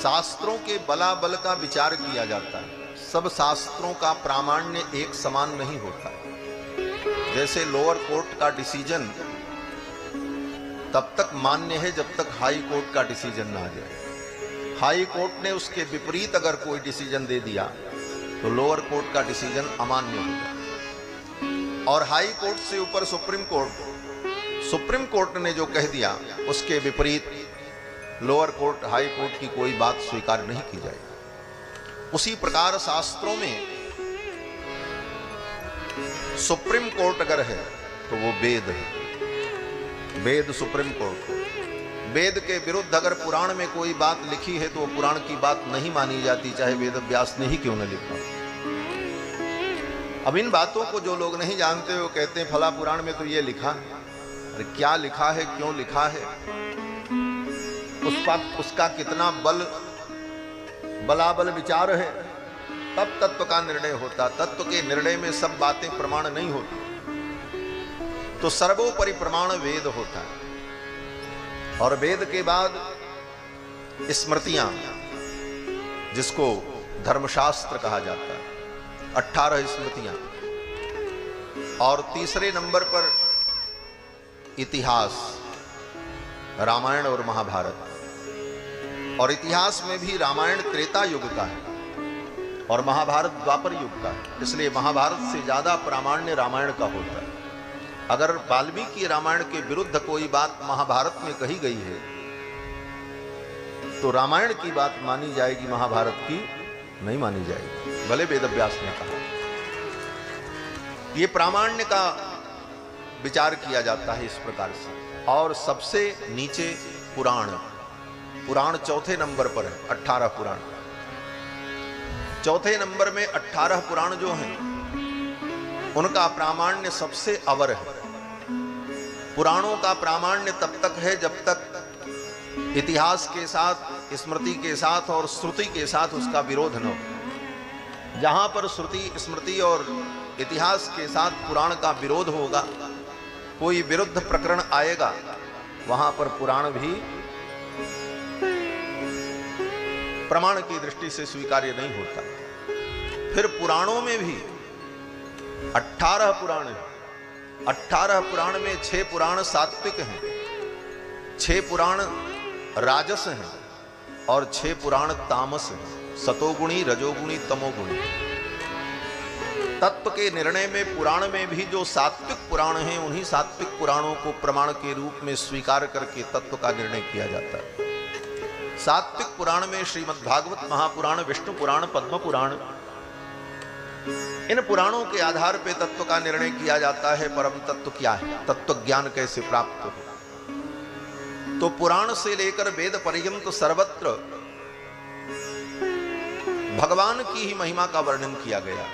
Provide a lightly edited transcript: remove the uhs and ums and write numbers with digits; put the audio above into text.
शास्त्रों के बलाबल का विचार किया जाता है। सब शास्त्रों का प्रामाण्य एक समान नहीं होता। जैसे लोअर कोर्ट का डिसीजन तब तक मान्य है जब तक हाई कोर्ट का डिसीजन ना आ जाए। हाई कोर्ट ने उसके विपरीत अगर कोई डिसीजन दे दिया तो लोअर कोर्ट का डिसीजन अमान्य होगा। और हाई कोर्ट से ऊपर सुप्रीम कोर्ट ने जो कह दिया उसके विपरीत लोअर कोर्ट हाई कोर्ट की कोई बात स्वीकार नहीं की जाएगी। उसी प्रकार शास्त्रों में सुप्रीम कोर्ट अगर है तो वो वेद है। वेद सुप्रीम कोर्ट। वेद के विरुद्ध अगर पुराण में कोई बात लिखी है तो वो पुराण की बात नहीं मानी जाती, चाहे वेद व्यास ने ही क्यों न लिखा। अब इन बातों को जो लोग नहीं जानते वो कहते हैं फला पुराण में तो ये लिखा है। अरे क्या लिखा है, क्यों लिखा है, उसका कितना बलाबल विचार है, तब तत्व का निर्णय होता। तत्व के निर्णय में सब बातें प्रमाण नहीं होती। तो सर्वोपरि प्रमाण वेद होता है। और वेद के बाद स्मृतियां, जिसको धर्मशास्त्र कहा जाता है, 18 स्मृतियां। और तीसरे नंबर पर इतिहास, रामायण और महाभारत। और इतिहास में भी रामायण त्रेता युग का है और महाभारत द्वापर युग का है। इसलिए महाभारत से ज्यादा प्रामाण्य रामायण का होता है। अगर वाल्मीकि रामायण के विरुद्ध कोई बात महाभारत में कही गई है तो रामायण की बात मानी जाएगी, महाभारत की नहीं मानी जाएगी, भले वेदव्यास ने कहा। यह प्रामाण्य का विचार किया जाता है इस प्रकार से। और सबसे नीचे पुराण चौथे नंबर पर है। 18 पुराण। चौथे नंबर में 18 पुराण जो हैं उनका प्रामाण्य सबसे अवर है। पुराणों का प्रामाण्य तब तक है जब तक इतिहास के साथ, स्मृति के साथ और श्रुति के साथ उसका विरोध न हो। जहां पर श्रुति, स्मृति और इतिहास के साथ पुराण का विरोध होगा, कोई विरुद्ध प्रकरण आएगा, वहां पर पुराण भी प्रमाण की दृष्टि से स्वीकार्य नहीं होता। फिर पुराणों में भी 18 पुराण हैं। 18 पुराण में 6 पुराण सात्विक हैं, 6 पुराण राजस हैं और 6 पुराण तामस हैं, सतोगुणी, रजोगुणी, तमोगुणी। तत्व के निर्णय में पुराण में भी जो सात्विक पुराण हैं उन्हीं सात्विक पुराणों को प्रमाण के रूप में स्वीकार करके तत्व का निर्णय किया जाता है। सात्विक पुराण में श्रीमद् भागवत महापुराण, विष्णु पुराण, पद्म पुराण, इन पुराणों के आधार पर तत्व का निर्णय किया जाता है। परम तत्व क्या है, तत्व ज्ञान कैसे प्राप्त हो। तो पुराण से लेकर वेद पर्यंत सर्वत्र भगवान की ही महिमा का वर्णन किया गया।